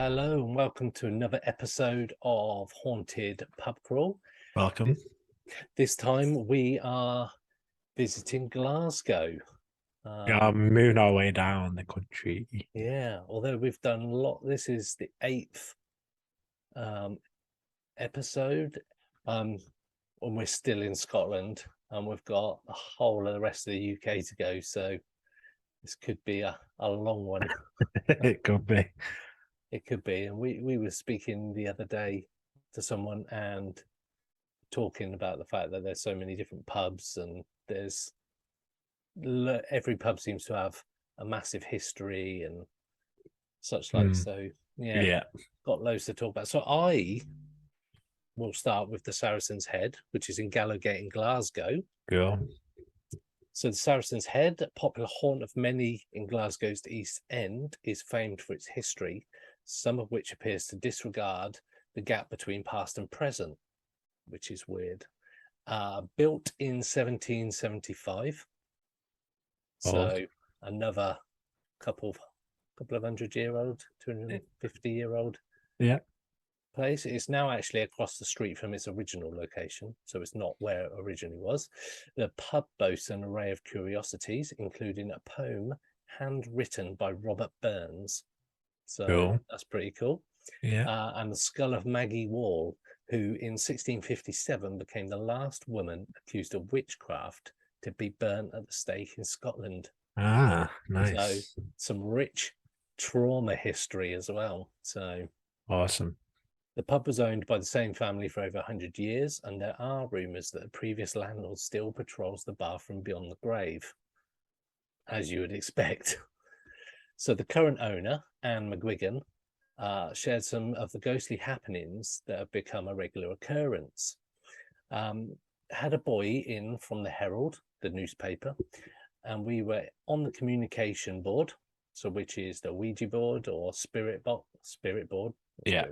Hello and welcome to another episode of Haunted Pub Crawl. Welcome. This time we are visiting Glasgow. Moving our way down the country. Yeah, although we've done a lot. This is the 8th episode, and we're still in Scotland, and we've got the whole of the rest of the UK to go. So this could be a long one. It could be. It could be. And we were speaking the other day to someone and talking about the fact that there's so many different pubs, and every pub seems to have a massive history and such like. So yeah, got loads to talk about. So I will start with the Saracens Head, which is in Gallowgate in Glasgow. Cool. So the Saracens Head, a popular haunt of many in Glasgow's East End, is famed for its history, some of which appears to disregard the gap between past and present, which is weird. Built in 1775. So another couple of 100-year-old, 250-year-old place. It's now actually across the street from its original location, so it's not where it originally was. The pub boasts an array of curiosities, including a poem handwritten by Robert Burns. So that's pretty cool. Yeah. And the skull of Maggie Wall, who in 1657 became the last woman accused of witchcraft to be burnt at the stake in Scotland. Ah, nice. So some rich trauma history as well. So awesome. The pub was owned by the same family for over 100 years, and there are rumours that the previous landlord still patrols the bar from beyond the grave, as you would expect. So the current owner, Anne McGuigan, shared some of the ghostly happenings that have become a regular occurrence. Had a boy in from the Herald, the newspaper, and we were on the communication board, so which is the Ouija board or spirit board. Yeah.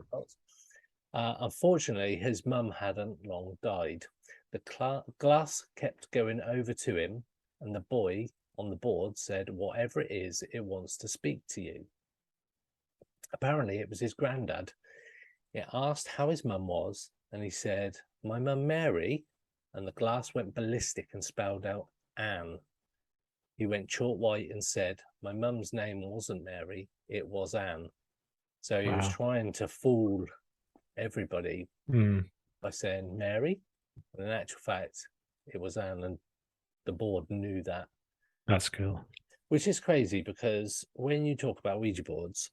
Unfortunately, his mum hadn't long died. The glass kept going over to him, and the boy on the board said, "Whatever it is, it wants to speak to you." Apparently, it was his granddad. It asked how his mum was, and he said, "My mum Mary," and the glass went ballistic and spelled out Anne. He went chalk white and said, "My mum's name wasn't Mary, it was Anne." So he was trying to fool everybody by saying Mary, and in actual fact, it was Anne, and the board knew that. That's cool. Which is crazy, because when you talk about Ouija boards,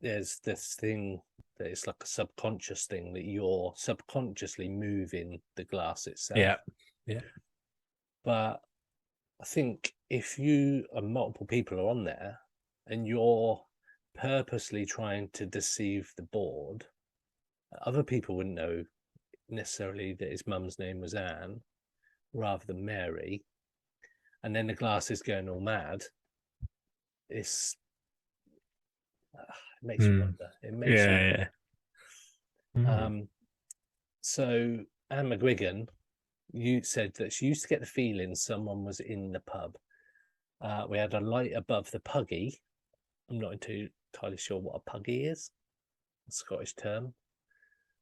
there's this thing that it's like a subconscious thing that you're subconsciously moving the glass itself. Yeah. But I think if you and multiple people are on there and you're purposely trying to deceive the board, other people wouldn't know necessarily that his mum's name was Anne rather than Mary, and then the glass is going all mad. It makes you wonder. It makes you wonder. So Anne McGuigan, you said that she used to get the feeling someone was in the pub. We had a light above the puggy. I'm not entirely sure what a puggy is, a Scottish term.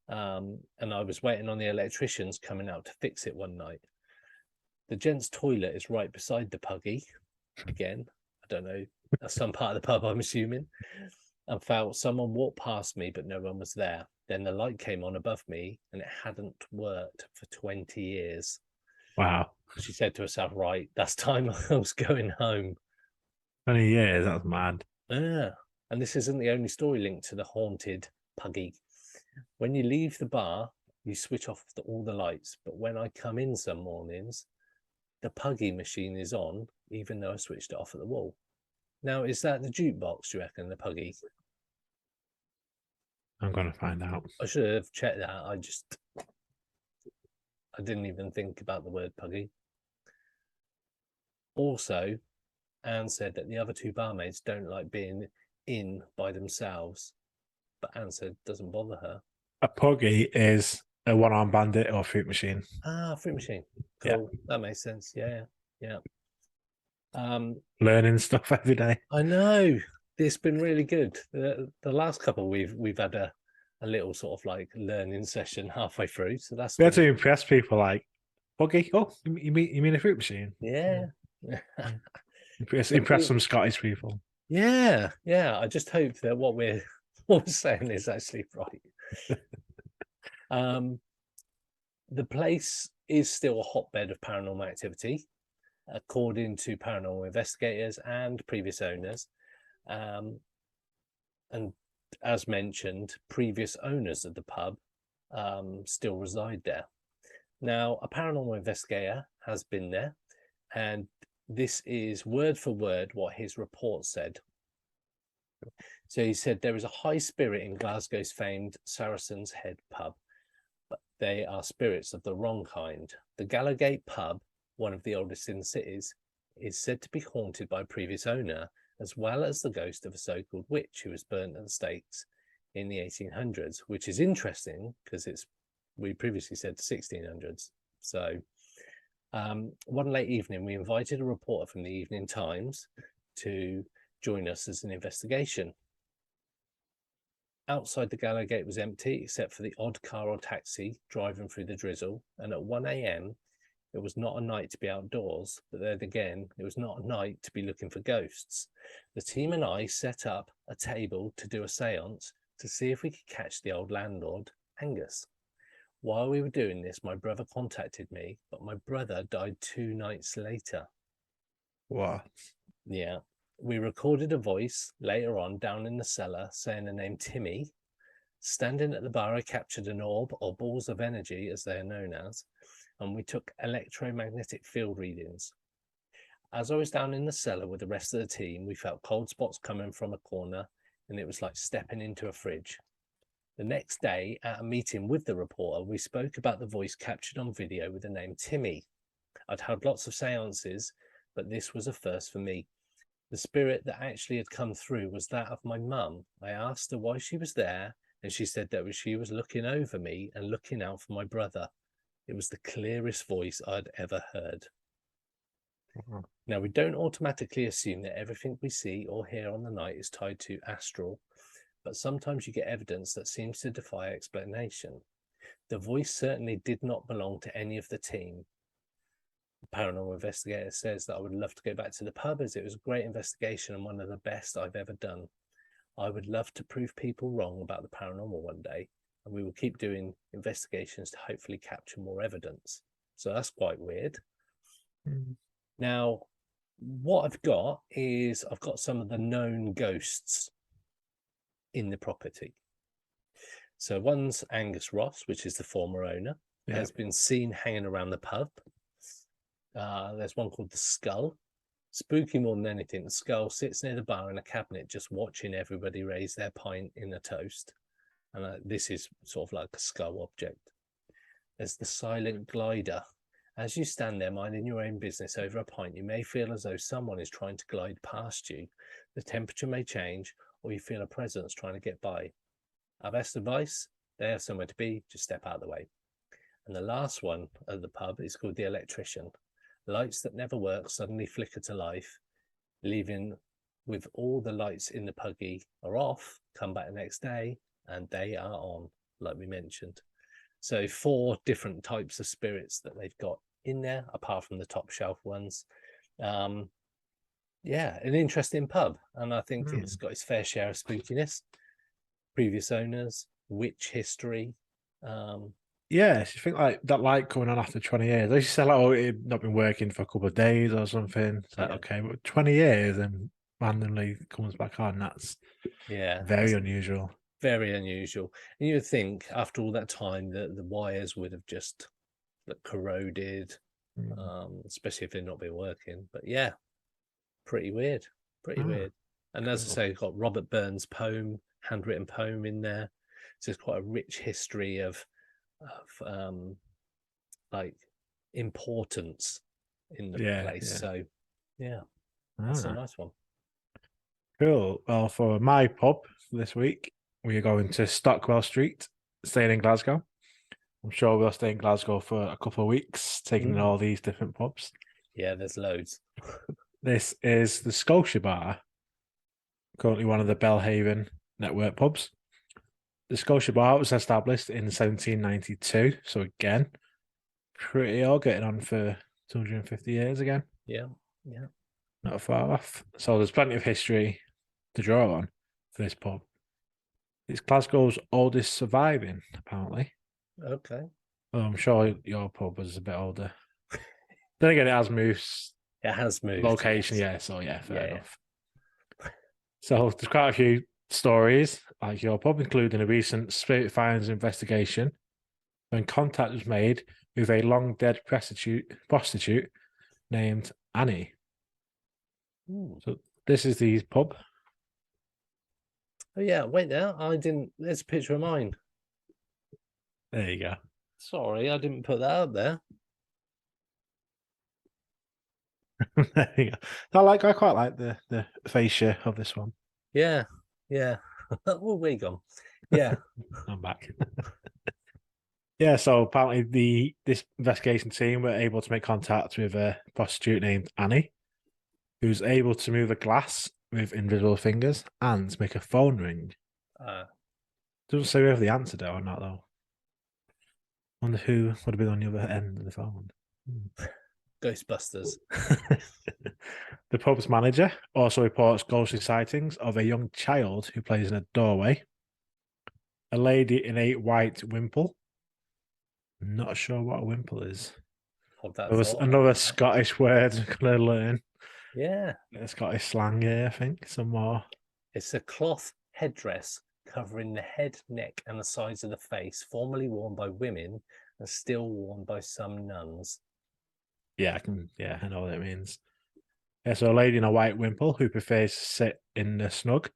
And I was waiting on the electricians coming out to fix it one night. The gents' toilet is right beside the puggy. Again, I don't know, that's some part of the pub, I'm assuming. And felt someone walk past me, but no one was there. Then the light came on above me, and it hadn't worked for 20 years. Wow. She said to herself, right, that's time I was going home. 20 years, that's mad. Yeah. And this isn't the only story linked to the haunted puggy. When you leave the bar, you switch off all the lights. But when I come in some mornings, the puggy machine is on, even though I switched it off at the wall. Now, is that the jukebox, do you reckon, the puggy? I'm going to find out. I should have checked that. I didn't even think about the word puggy. Also, Anne said that the other two barmaids don't like being in by themselves, but Anne said it doesn't bother her. A puggy is a one-arm bandit or fruit machine. Ah, fruit machine. Cool. Yeah. That makes sense. Yeah. Learning stuff every day. I know. It's been really good. The last couple we've had a little sort of like learning session halfway through, so that's We had been to impress people like, Puggy, oh, you mean a fruit machine? yeah. Yeah. Impress, But impress some Scottish people. yeah, yeah. I just hope that what we're saying is actually right. Um, the place is still a hotbed of paranormal activity, according to paranormal investigators and previous owners. And as mentioned, previous owners of the pub still reside there. Now, a paranormal investigator has been there, and this is word for word what his report said. So he said there is a high spirit in Glasgow's famed Saracens Head pub, but they are spirits of the wrong kind. The Gallowgate pub, one of the oldest in the cities, is said to be haunted by a previous owner, as well as the ghost of a so-called witch who was burnt at the stakes in the 1800s, which is interesting because we previously said the 1600s. So one late evening, we invited a reporter from the Evening Times to join us as an investigation. Outside the Gallowgate was empty, except for the odd car or taxi driving through the drizzle. And at 1 a.m., it was not a night to be outdoors, but then again, it was not a night to be looking for ghosts. The team and I set up a table to do a seance to see if we could catch the old landlord, Angus. While we were doing this, my brother contacted me, but my brother died 2 nights later. What? Yeah. We recorded a voice later on down in the cellar saying the name Timmy. Standing at the bar, I captured an orb or balls of energy, as they are known as, and we took electromagnetic field readings. As I was down in the cellar with the rest of the team, we felt cold spots coming from a corner, and it was like stepping into a fridge. The next day, at a meeting with the reporter, we spoke about the voice captured on video with the name Timmy. I'd had lots of seances, but this was a first for me. The spirit that actually had come through was that of my mum. I asked her why she was there, and she said that she was looking over me and looking out for my brother. It was the clearest voice I'd ever heard. Now, we don't automatically assume that everything we see or hear on the night is tied to astral, but sometimes you get evidence that seems to defy explanation. The voice certainly did not belong to any of the team. The paranormal investigator says that I would love to go back to the pub as it was a great investigation and one of the best I've ever done. I would love to prove people wrong about the paranormal one day, and we will keep doing investigations to hopefully capture more evidence. So that's quite weird. Now, what I've got is I've got some of the known ghosts in the property. So one's Angus Ross, which is the former owner, has been seen hanging around the pub. There's one called the Skull. Spooky more than anything, the Skull sits near the bar in a cabinet just watching everybody raise their pint in a toast. And this is sort of like a skull object. There's the Silent Glider. As you stand there minding your own business over a pint, you may feel as though someone is trying to glide past you. The temperature may change, or you feel a presence trying to get by. Our best advice, they have somewhere to be, just step out of the way. And the last one at the pub is called the Electrician. Lights that never work suddenly flicker to life, leaving with all the lights in the puggy are off, come back the next day, and they are on, like we mentioned. So 4 different types of spirits that they've got in there, apart from the top shelf ones. Yeah, an interesting pub, and I think it's got its fair share of spookiness. Previous owners, witch history. Yes, you think like that light coming on after 20 years. They used to say, like, oh, it had not been working for a couple of days or something. It's like, okay, but 20 years and randomly comes back on. That's very unusual. Very unusual. And you would think after all that time that the wires would have just corroded, especially if they've not been working. But yeah, pretty weird. Pretty weird. And as I say, you've got Robert Burns' poem, handwritten poem in there. So it's quite a rich history of like importance in the place. So yeah, that's a nice one. Cool. Well, for my pub this week, we are going to Stockwell Street, staying in Glasgow. I'm sure we'll stay in Glasgow for a couple of weeks, taking in all these different pubs. Yeah, there's loads. This is the Scotia Bar. currently one of the Belhaven network pubs. The Scotia Bar was established in 1792, so again, pretty old, getting on for 250 years again. Yeah, yeah. Not far off. So there's plenty of history to draw on for this pub. It's Glasgow's oldest surviving, apparently. Okay. Well, I'm sure your pub was a bit older. Then again, it has moved It has moved. location, yes. yeah. So yeah, fair Yeah. enough. So there's quite a few stories like your pub, including a recent spirit finds investigation when contact was made with a long dead prostitute named Annie. Ooh. So this is the pub. Oh yeah, wait now. I didn't. There's a picture of mine. There you go. Sorry, I didn't put that up there. There you go. I quite like the fascia of this one. Yeah, yeah. Oh, we gone. Yeah. I'm back. Yeah, so apparently this investigation team were able to make contact with a prostitute named Annie, who was able to move a glass with invisible fingers and make a phone ring. Doesn't say whether they answered it or not, though. Wonder who would have been on the other end of the phone. Ghostbusters. The pub's manager also reports ghostly sightings of a young child who plays in a doorway, a lady in a white wimple. I'm not sure what a wimple is. There was another Scottish word I'm going to learn. Yeah. Scottish slang here, I think, some more. It's a cloth headdress covering the head, neck, and the sides of the face, formerly worn by women and still worn by some nuns. Yeah, I know what it means. Yeah, so a lady in a white wimple who prefers to sit in the snug,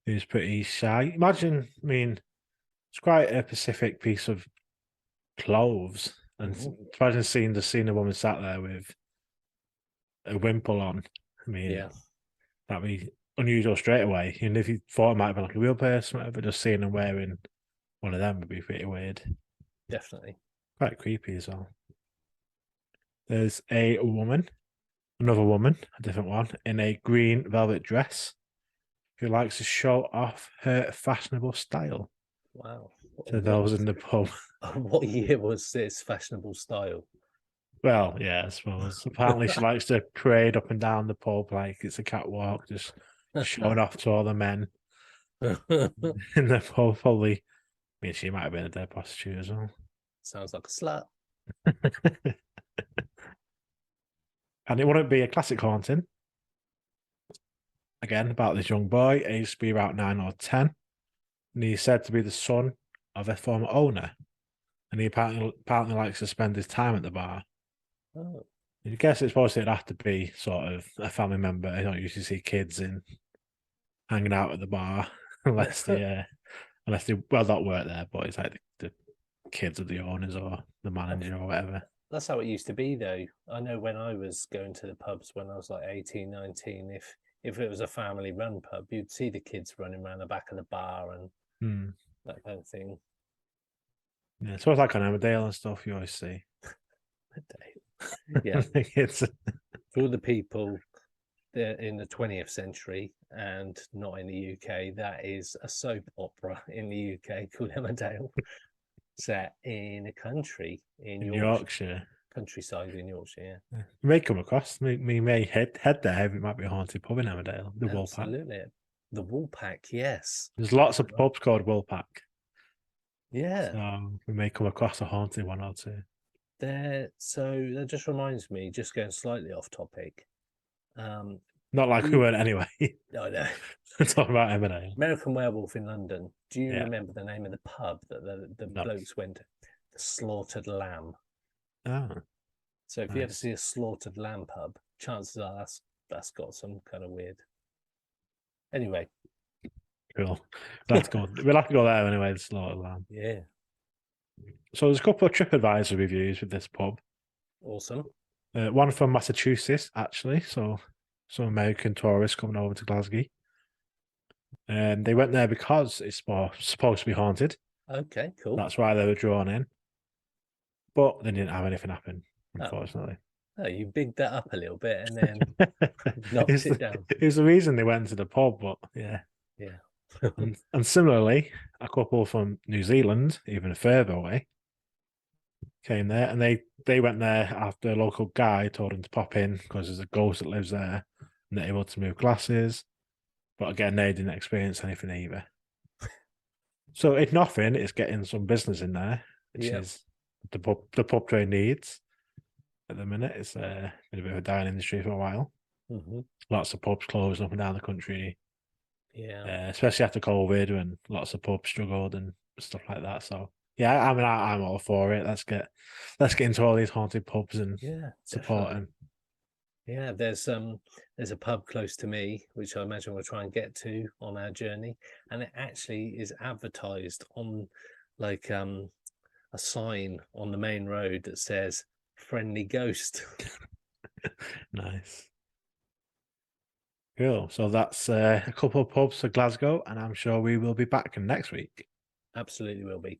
who's pretty shy. Imagine, it's quite a specific piece of clothes. And imagine seeing a woman sat there with a wimple on. Yeah. That'd be unusual straight away. And if you thought it might have been like a real person, whatever, just seeing them wearing one of them would be pretty weird. Definitely. Quite creepy as well. There's another woman, a different one, in a green velvet dress who likes to show off her fashionable style. Wow. To those in the pub. What year was this fashionable style? Well, yeah, I suppose. Apparently she likes to parade up and down the pub like it's a catwalk, just showing off to all the men in the pub. Probably, she might have been a dead prostitute as well. Sounds like a slut. And it wouldn't be a classic haunting. Again, about this young boy, aged to be about 9 or 10. And he's said to be the son of a former owner. And he apparently likes to spend his time at the bar. Oh. I guess it's supposed to have to be sort of a family member. I don't usually see kids hanging out at the bar unless they not work there, but it's like the kids of the owners or the manager or whatever. That's how it used to be, though. I know when I was going to the pubs when I was like 18, 19, if it was a family-run pub, you'd see the kids running around the back of the bar and that kind of thing. Yeah, so it's like on Emmerdale and stuff you always see. Yeah. It's for all the people in the 20th century and not in the UK, that is a soap opera in the UK called Emmerdale, set in a country in Yorkshire. Countryside in Yorkshire. Yeah. You may come across, we may head there. It might be a haunted pub in Emmerdale. The Woolpack. Absolutely. The Woolpack, yes. There's lots of pubs called Woolpack. Yeah. So we may come across a haunted one or two. So that just reminds me, just going slightly off topic. Not like we weren't anyway. No, no. Talking about Emmerdale. American Werewolf in London. Do you remember the name of the pub that the blokes went to? The Slaughtered Lamb. Oh. So if you ever see a Slaughtered Lamb pub, chances are that's got some kind of weird. Anyway. Cool. We'll have to go there anyway, the Slaughtered Lamb. Yeah. So there's a couple of TripAdvisor reviews with this pub. Awesome. One from Massachusetts, actually. So some American tourists coming over to Glasgow. And they went there because it's supposed to be haunted. Okay, cool. That's why they were drawn in. But they didn't have anything happen, unfortunately. Oh, you bigged that up a little bit and then knocked It's it down. it was the reason they went to the pub, but yeah. Yeah. And similarly, a couple from New Zealand, even further away, came there, and they went there after a local guy told them to pop in because there's a ghost that lives there, and they're able to move glasses. But again, they didn't experience anything either. So if nothing, it's getting some business in there, which Yeah. is the pub trade needs at the minute. It's been a bit of a dying industry for a while. Hmm. Lots of pubs closing up and down the country, Yeah. especially after COVID when lots of pubs struggled and stuff like that. So yeah, I mean, I'm all for it. Let's get into all these haunted pubs and Yeah, support definitely. them. Yeah, there's a pub close to me, which I imagine we'll try and get to on our journey. And it actually is advertised on like a sign on the main road that says friendly ghost. Nice. Cool. So that's a couple of pubs for Glasgow, and I'm sure we will be back next week. Absolutely will be.